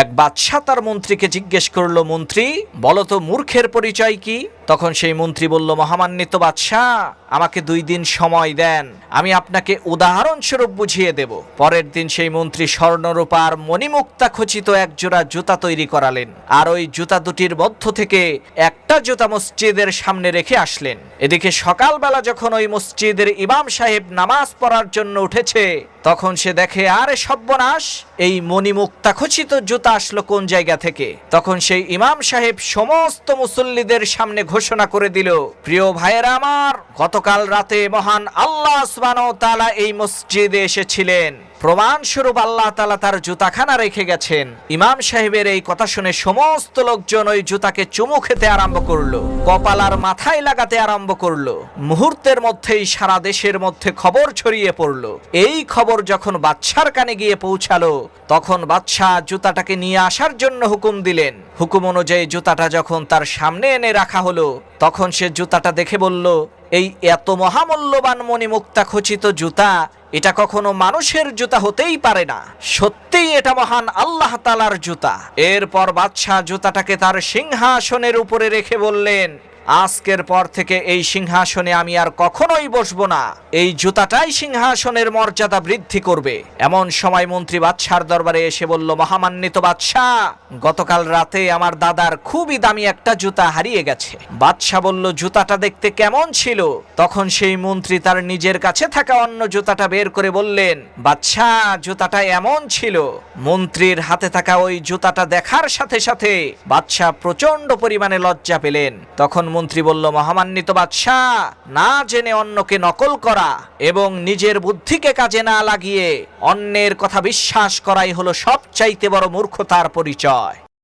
এক বাদশা তার মন্ত্রীকে জিজ্ঞেস করলো, মন্ত্রী বলো তো মূর্খের পরিচয় কি? তখন সেই মন্ত্রী বলল, মহামান্বিত বাদশা, আমাকে 2 দিন সময় দেন, আমি আপনাকে উদাহরণস্বরূপ বুঝিয়ে দেব। পরের দিন সেই মন্ত্রী স্বর্ণরূপার মণিমুক্তা খচিত এক জোড়া জুতা তৈরি করালেন, আর ওই জুতা দুটির মধ্য থেকে একটা জুতা মসজিদের সামনে রেখে আসলেন। এদিকে সকালবেলা যখন ওই মসজিদের ইমাম সাহেব নামাজ পড়ার জন্য উঠেছে, তখন সে দেখে, আরে সর্বনাশ, এই মণিমুক্তা খচিত জুতা আসলো কোন জায়গা থেকে? তখন সেই ইমাম সাহেব সমস্ত মুসল্লিদের সামনে ঘোষণা করে দিল, প্রিয় ভাইয়েরা আমার, গতকাল রাতে মহান আল্লাহ সুবহানাহু ওয়া তাআলা এই মসজিদে এসেছিলেন, প্রমাণস্বরূপ আল্লাহ তাআলা তার জুতাখানা রেখে গেছেন। ইমাম সাহেবের এই কথা শুনে সমস্ত লোকজন ওই জুতাকে চুমু খেতে আরম্ভ করলো, কপাল আর মাথায় লাগাতে আরম্ভ করলো। মুহূর্তের মধ্যেই সারা দেশের মধ্যে খবর ছড়িয়ে পড়লো। এই খবর যখন বাদশার কানে গিয়ে পৌঁছালো, তখন বাদশা জুতাটাকে নিয়ে আসার জন্য হুকুম দিলেন। হুকুম অনুযায়ী জুতাটা যখন তার সামনে এনে রাখা হলো, তখন সে জুতাটা দেখে বলল, এই এত মহামূল্যবান মণিমুক্তা খচিত জুতা, এটা কখনো মানুষের জুতা হতেই পারে না, সত্যিই এটা মহান আল্লাহ তাআলার জুতা। এরপর বাদশা জুতাটাকে তার সিংহাসনের উপরে রেখে বললেন, আজকের পর থেকে এই সিংহাসনে আমি আর কখনোই বসবো না, এই জুতাটাই সিংহাসনের মর্যাদা বৃদ্ধি করবে। এমন সময় মন্ত্রী বাদশার দরবারে এসে বলল, মহামান্বিত বাদশা, গতকাল রাতে আমার দাদার খুবই দামি একটা জুতা হারিয়ে গেছে। বাদশা বলল, জুতাটা দেখতে কেমন ছিল? তখন সেই মন্ত্রী তার নিজের কাছে থাকা অন্য জুতাটা বের করে বললেন, বাদশা, জুতাটা এমন ছিল। মন্ত্রীর হাতে থাকা ওই জুতাটা দেখার সাথে সাথে বাদশা প্রচন্ড পরিমাণে লজ্জা পেলেন। তখন মন্ত্রী বলল, মহামান্বিত বাদশা, না জেনে অন্যকে নকল করা এবং নিজের বুদ্ধিকে কাজে না লাগিয়ে অন্যের কথা বিশ্বাস করাই হলো সবচাইতে বড় মূর্খতার পরিচয়।